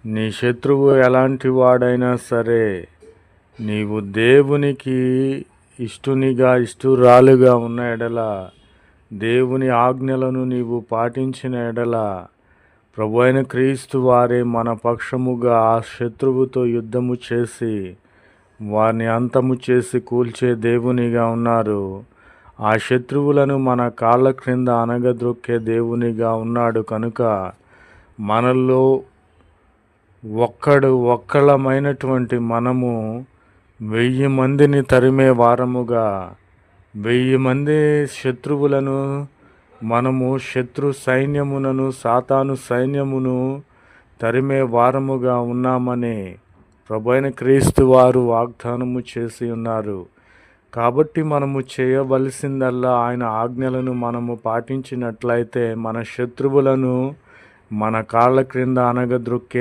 నీ శత్రువు ఎలాంటి వాడైనా సరే, నీవు దేవునికి ఇష్టురాలుగా ఉన్న ఎడల, దేవుని ఆజ్ఞలను నీవు పాటించిన ఎడల, ప్రభువైన క్రీస్తు వారే మన పక్షముగా ఆ శత్రువుతో యుద్ధము చేసి వారిని అంతము చేసి కూల్చే దేవునిగా ఉన్నారు. ఆ శత్రువులను మన కాళ్ళ క్రింద అనగద్రొక్కే దేవునిగా ఉన్నాడు. కనుక మనలో ఒక్కళమైనటువంటి మనము 1000 మందిని తరిమే వారముగా, 1000 మంది శత్రువులను మనము శత్రు సైన్యమునను, సాతాను సైన్యమును తరిమే వారముగా ఉన్నామని ప్రభువైన క్రీస్తు వారు వాగ్దానము చేసి ఉన్నారు. కాబట్టి మనము చేయవలసిందల్లా ఆయన ఆజ్ఞలను మనము పాటించినట్లయితే మన శత్రువులను మన కాళ్ళ క్రింద అనగద్రొక్కే